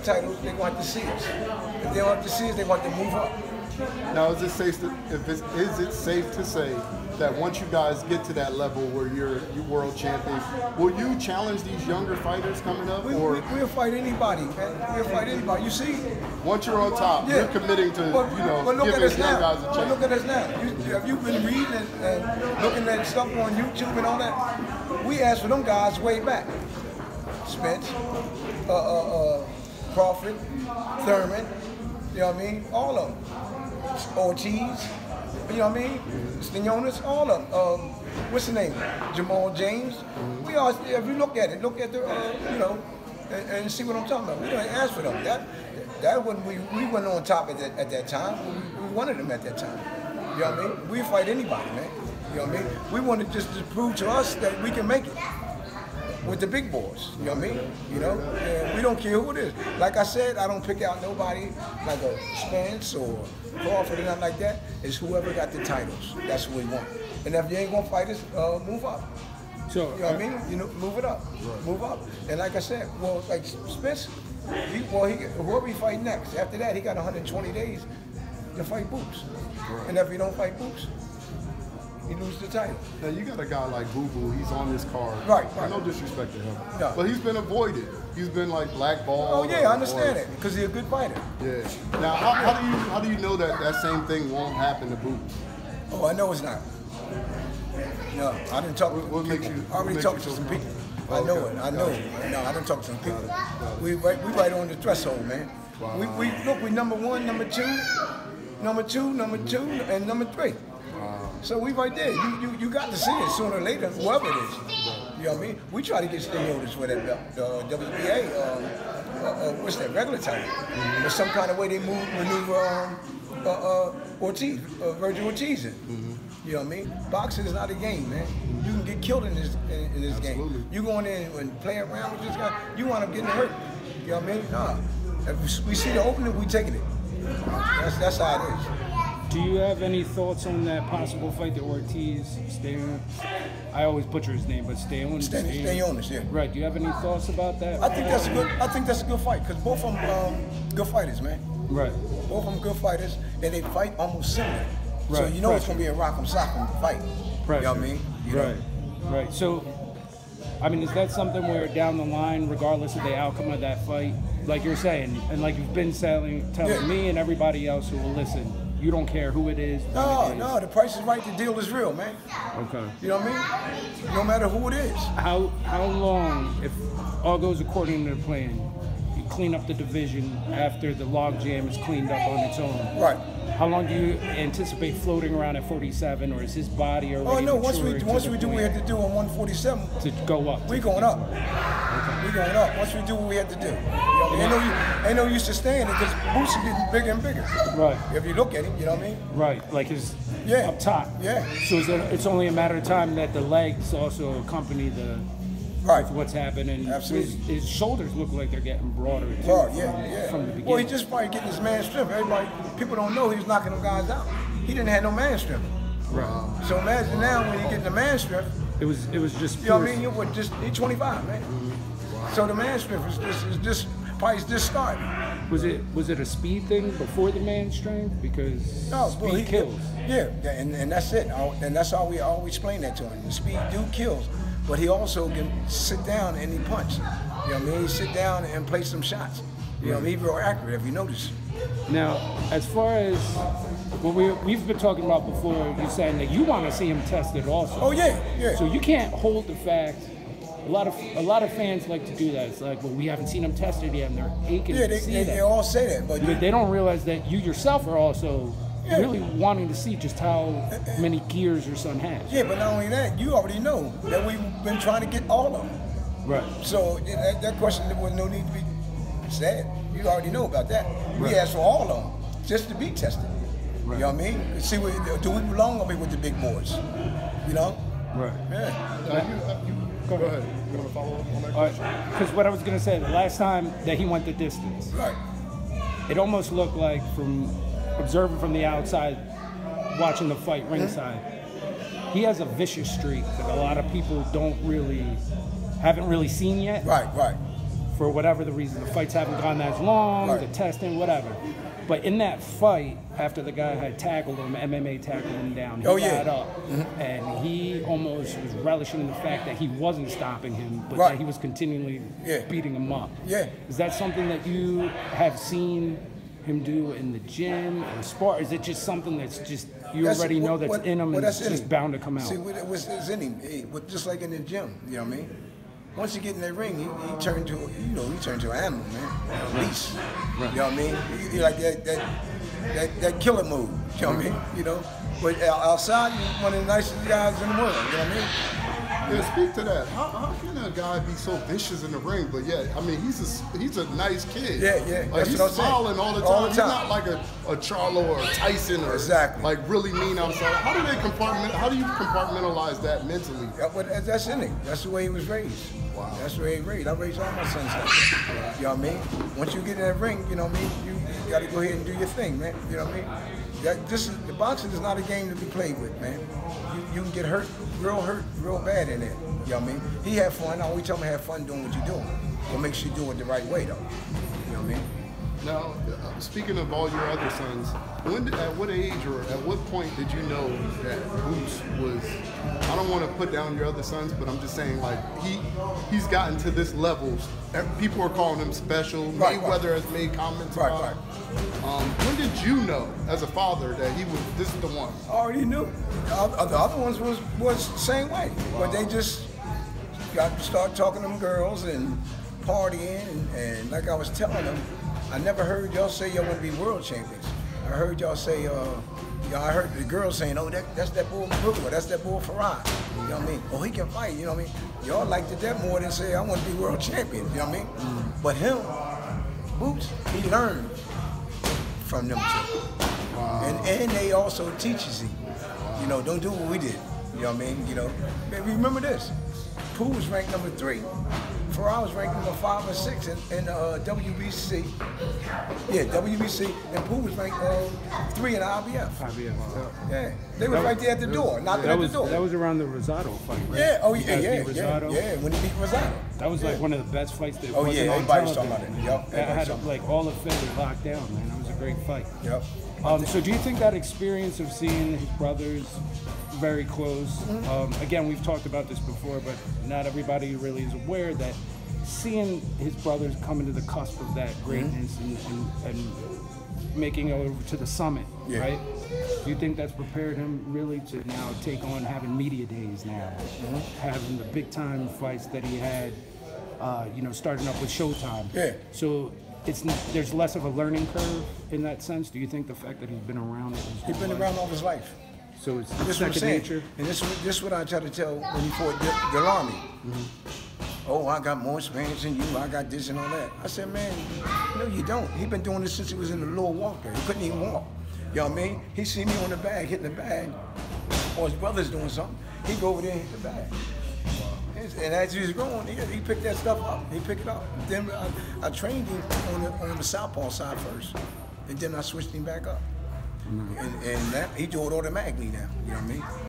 the titles, they're going to have to see us. If they don't have to see us, they're going to have to move up. Now, is it safe to say that once you guys get to that level where you're world champion, will you challenge these younger fighters coming up? We'll fight anybody, man. We'll fight anybody. You see? Once you're on top, you're committing to, giving these young guys a chance. But look at us now. Have you been reading and looking at stuff on YouTube and all that? We asked for them guys way back. Spence, Crawford, Thurman, you know what I mean? All of them. Ortiz, you know what I mean? Stenionis, all of them. What's the name? Jamal James. We all, if you look at the, and see what I'm talking about. We didn't ask for them. That wasn't, we weren't on top at that time. We wanted them at that time. You know what I mean? We fight anybody, man. You know what I mean? We wanted just to prove to us that we can make it with the big boys. You know what I mean? And we don't care who it is. Like I said, I don't pick out nobody like a Spence or Crawford or nothing like that. It's whoever got the titles. That's what we want. And if you ain't gonna fight us, move up. So, you know what I mean? Move it up. Right. Move up. And like I said, well, like Spence, whoever he fight next, after that, he got 120 days to fight Boots. Right. And if he don't fight Boots, he loses the title. Now you got a guy like Boo Boo, he's on this card. Right. No disrespect to him. No. But he's been avoided. He's been like blackballed. Oh yeah, I understand it, because he's a good fighter. Yeah. Now how do you know that same thing won't happen to Boo? Oh, I know it's not. No, I didn't talk to people. I already talked to some people. I know it. I know it. No, I didn't talk to some people. We right on the threshold, man. Wow. We number one, number two, and number three. Wow. So we right there. You got to see it sooner or later, whoever it is. You know what I mean? We try to get stimulus for that belt. WBA, what's that, regular title. There's some kind of way they maneuver Ortiz, Virgil Ortiz in. You know what I mean? Boxing is not a game, man. You can get killed in this game. You go in there and play around with this guy, you wind up getting hurt. You know what I mean? Nah. If we see the opening, we taking it. That's how it is. Do you have any thoughts on that possible fight that Ortiz, I always butcher his name, but Stenionis, yeah. Right. Do you have any thoughts about that? I think that's a good fight, because both of them good fighters, man. Right. Both of them good fighters, and they fight almost similar. Right. So you know it's gonna be a rock'em sock'em fight. Pressure. You know what I mean? Right. So, I mean, is that something where down the line, regardless of the outcome of that fight, like you're saying, and like you've been telling me and everybody else who will listen, you don't care who it is? No, the price is right, the deal is real, man. Okay. You know what I mean? No matter who it is. How long, if all goes according to the plan, you clean up the division after the logjam is cleaned up on its own? Right. How long do you anticipate floating around at 47, or is his body already once we do what we had to do on 147 to go up? We going up. Okay. We going up. Once we do what we had to do. You know what I mean? Ain't no use to staying it, because Boots is getting bigger and bigger. Right. If you look at him, you know what I mean? Right, like his up top. Yeah. So it's only a matter of time that the legs also accompany the what's happening. Absolutely. His shoulders look like they're getting broader too. From the beginning. Well, he's just probably getting his man strength. People don't know he was knocking them guys out. He didn't have no man strength. Right. So imagine now when he getting the man strength. It was just. You know what I mean? He's 25, man. Wow. So the man strength is just starting. Was it a speed thing before the man strength? Because speed kills. Yeah, and that's it. And that's how we always explain that to him. The speed kills. But he also can sit down and he punch. You know what I mean? He sit down and play some shots. You know, he's real accurate, if you notice. Now, as far as what we've been talking about before, you're saying that you want to see him tested also. Oh yeah. So you can't hold the fact. A lot of fans like to do that. It's like, well, we haven't seen him tested yet, and they're aching to see that. They all say that, but they don't realize that you yourself are also really wanting to see just how many gears your son has. Yeah, but not only that, you already know that we've been trying to get all of them. Right. So that question, there was no need to be said. You already know about that. We asked for all of them just to be tested. Right. You know what I mean? See, do we belong with the big boys? You know? Right. Yeah. Go ahead. You want to follow up on that question? Because what I was going to say, the last time that he went the distance, right, it almost looked like, from observing from the outside, watching the fight ringside, he has a vicious streak that a lot of people haven't really seen yet. Right. for whatever the reason. The fights haven't gone as long, Right. the testing, whatever. But in that fight, after the guy had tackled him, MMA tackled him down, he got up, and he almost was relishing the fact that he wasn't stopping him, but that he was continually beating him up. Yeah. Is that something that you have seen him do in the gym or sport? Is it just something that's just you already know that's in him and it's just bound to come out? See, what's in him? Just like in the gym, you know what I mean? Once you get in that ring, he turned to an animal, man. A beast. Right. You know what I mean? He like that killer move. You know what I mean? You know. But outside, he's one of the nicest guys in the world. You know what I mean? Yeah, speak to that. How can a guy be so vicious in the ring? But yeah, I mean, he's a nice kid. Yeah. Like, he's smiling all the time. All the time. He's not like a Charlo or a Tyson or like really mean outside. How do you compartmentalize that mentally? But that's in him. That's the way he was raised. Wow. That's the way he was raised. I raised all my sons like that. You know what I mean? Once you get in that ring, you know what I mean? You got to go ahead and do your thing, man. You know what I mean? The boxing is not a game to be played with, man. You can get hurt real bad in it. You know what I mean? He had fun. I always tell him have fun doing what you're doing. But make sure you do it the right way, though. You know what I mean? Now, speaking of all your other sons, at what age or at what point did you know that Boots was? I don't want to put down your other sons, but I'm just saying, like, he's gotten to this level. People are calling him special. Mayweather has made comments about it. When did you know, as a father, that this is the one? I already knew. The other ones was the same way, but they just got to start talking to them girls and partying, and like I was telling them, I never heard y'all say y'all want to be world champions. I heard y'all say, I heard the girls saying, oh, that's that bull Brooklyn, that's that bull Farad. You know what I mean? Oh, he can fight, you know what I mean? Y'all liked it that more than say, I want to be world champion, you know what I mean? But him, Boots, he learned from them two. Wow. And they also teaches him, you know, don't do what we did, you know what I mean? You know, maybe remember this, Pooh was ranked number 3. Farad was ranked number 5 or 6 in WBC. Yeah, WBC, and Pooh was ranked 3 in IBF. Yeah, they was right there at the door, knocking at the door. That was around the Rosado fight, right? Yeah, yeah, when he beat Rosado. That was like one of the best fights that wasn't on everybody's talking about it. Yep, that had like all the Philly locked down, man. That was a great fight. Yep. So do you think that experience of seeing his brothers very close, again, we've talked about this before, but not everybody really is aware that seeing his brothers coming to the cusp of that greatness and making it over to the summit, right? Do you think that's prepared him really to now take on having media days now, having the big time fights that he had, starting up with Showtime? Yeah. So there's less of a learning curve in that sense. Do you think the fact that he's been around it? He's been around all his life. So it's second nature. And this is what I try to tell when he fought Delamy. Oh, I got more experience than you. I got this and all that. I said, man, no, you don't. He been doing this since he was in the little walker. He couldn't even walk. You know what I mean? He see me on the bag, hitting the bag, or his brother's doing something. He go over there and hit the bag. And as he was going, he picked that stuff up. He picked it up. Then I trained him on the southpaw side first, and then I switched him back up. And that he do it automatically now. You know what I mean?